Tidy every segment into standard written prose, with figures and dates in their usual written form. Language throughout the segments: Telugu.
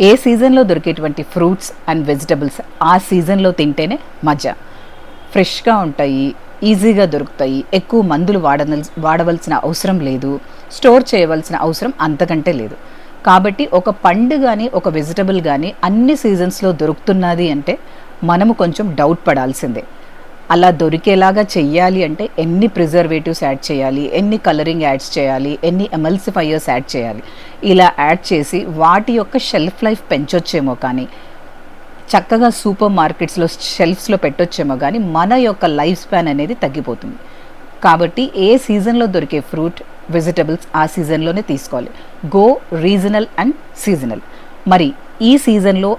ఏ సీజన్లో దొరికేటువంటి ఫ్రూట్స్ అండ్ వెజిటబుల్స్ ఆ సీజన్లో తింటేనే మజా. ఫ్రెష్గా ఉంటాయి, ఈజీగా దొరుకుతాయి, ఎక్కువ మందులు వాడవలసిన అవసరం లేదు, స్టోర్ చేయవలసిన అవసరం అంతకంటే లేదు. కాబట్టి ఒక పండు కానీ ఒక వెజిటబుల్ కానీ అన్ని సీజన్స్లో దొరుకుతున్నది అంటే మనము కొంచెం డౌట్ పడాల్సిందే. అలా దొరికేలాగా చెయ్యాలి అంటే ఎన్ని ప్రిజర్వేటివ్స్ యాడ్ చేయాలి, ఎన్ని కలరింగ్ యాడ్స్ చేయాలి, ఎన్ని ఎమల్సిఫైయర్స్ యాడ్ చేయాలి. ఇలా యాడ్ చేసి వాటి యొక్క షెల్ఫ్ లైఫ్ పెంచొచ్చేమో కానీ, చక్కగా సూపర్ మార్కెట్స్లో షెల్ఫ్స్లో పెట్టొచ్చేమో కానీ మన యొక్క లైఫ్ స్పాన్ అనేది తగ్గిపోతుంది. కాబట్టి ఏ సీజన్లో దొరికే ఫ్రూట్ వెజిటబుల్స్ ఆ సీజన్లోనే తీసుకోవాలి. Go regional and seasonal. మరి ఈ సీజన్లో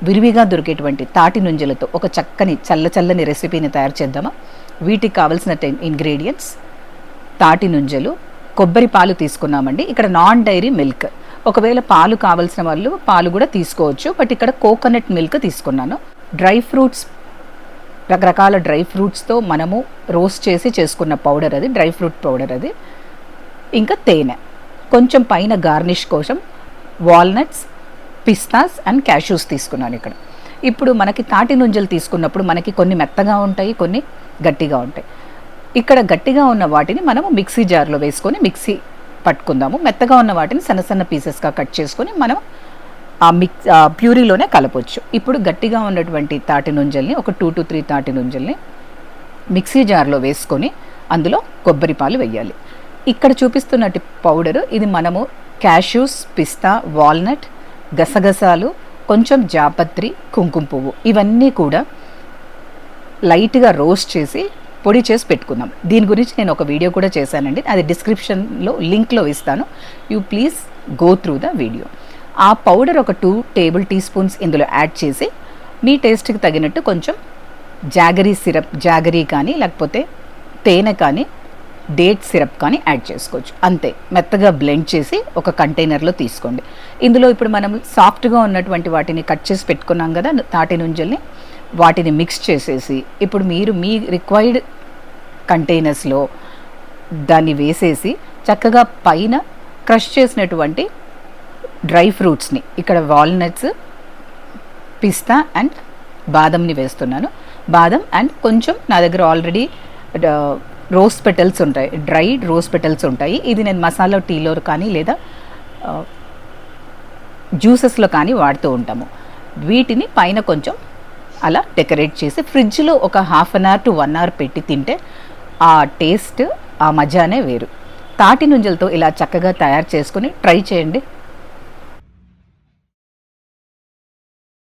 విరివిగా దొరికేటువంటి తాటి నుంజలతో ఒక చక్కని చల్లని రెసిపీని తయారు చేద్దామా? వీటికి కావాల్సిన ఇంగ్రీడియంట్స్: తాటి నుంజలు, కొబ్బరి పాలు తీసుకున్నామండి. ఇక్కడ నాన్ డైరీ మిల్క్. ఒకవేళ పాలు కావాల్సిన వాళ్ళు పాలు కూడా తీసుకోవచ్చు, బట్ ఇక్కడ కోకోనట్ మిల్క్ తీసుకున్నాను. డ్రై ఫ్రూట్స్, రకరకాల డ్రై ఫ్రూట్స్తో మనము రోస్ట్ చేసి చేసుకున్న పౌడర్ అది, డ్రై ఫ్రూట్ పౌడర్ అది. ఇంకా తేనె, కొంచెం పైన గార్నిష్ కోసం వాల్నట్స్, పిస్తాస్ అండ్ క్యాష్యూస్ తీసుకున్నాను ఇక్కడ. ఇప్పుడు మనకి తాటి నుంజలు తీసుకున్నప్పుడు మనకి కొన్ని మెత్తగా ఉంటాయి, కొన్ని గట్టిగా ఉంటాయి. ఇక్కడ గట్టిగా ఉన్న వాటిని మనము మిక్సీ జార్లో వేసుకొని మిక్సీ పట్టుకుందాము. మెత్తగా ఉన్న వాటిని సన్న పీసెస్గా కట్ చేసుకొని మనం ఆ ప్యూరీలోనే కలపొచ్చు. ఇప్పుడు గట్టిగా ఉన్నటువంటి తాటి నుంజల్ని, ఒక 2 to 3 తాటి నుంజల్ని మిక్సీ జార్లో వేసుకొని అందులో కొబ్బరి పాలు వేయాలి. ఇక్కడ చూపిస్తున్నట్టు పౌడరు ఇది మనము క్యాష్యూస్, పిస్తా, వాల్నట్, గసగసాలు, కొంచెం జాపత్రి, కుంకుమ పువ్వు ఇవన్నీ కూడా లైట్గా రోస్ట్ చేసి పొడి చేసి పెట్టుకుందాం. దీని గురించి నేను ఒక వీడియో కూడా చేశానండి, అది డిస్క్రిప్షన్లో లింక్లో ఇస్తాను. You please go through the video. ఆ పౌడర్ ఒక 2 టేబుల్ టీ స్పూన్స్ ఇందులో యాడ్ చేసి మీ టేస్ట్కి తగినట్టు కొంచెం జాగరీ కానీ లేకపోతే తేనె కానీ డేట్ సిరప్ కానీ యాడ్ చేసుకోవచ్చు. అంతే, మెత్తగా బ్లెండ్ చేసి ఒక కంటైనర్లో తీసుకోండి. ఇందులో ఇప్పుడు మనం సాఫ్ట్గా ఉన్నటువంటి వాటిని కట్ చేసి పెట్టుకున్నాం కదా తాటి నుంజల్ని, వాటిని మిక్స్ చేసేసి ఇప్పుడు మీరు మీ రిక్వైర్డ్ కంటైనర్స్లో దాన్ని వేసేసి చక్కగా పైన క్రష్ చేసినటువంటి డ్రై ఫ్రూట్స్ని, ఇక్కడ వాల్నట్స్, పిస్తా అండ్ బాదంని వేస్తున్నాను. బాదం అండ్ కొంచెం నా దగ్గర ఆల్రెడీ రోజ్ పెటల్స్ ఉంటాయి, డ్రైడ్ రోజ్ పెటల్స్ ఉంటాయి. ఇది నేను మసాలా టీలో కానీ లేదా జ్యూసెస్లో కానీ వాడుతూ ఉంటాము. వీటిని పైన కొంచెం అలా డెకరేట్ చేసి ఫ్రిడ్జ్లో ఒక 1/2 hour to 1 hour పెట్టి తింటే ఆ టేస్ట్, ఆ మజానే వేరు. తాటి నుంజలతో ఇలా చక్కగా తయారు చేసుకుని ట్రై చేయండి.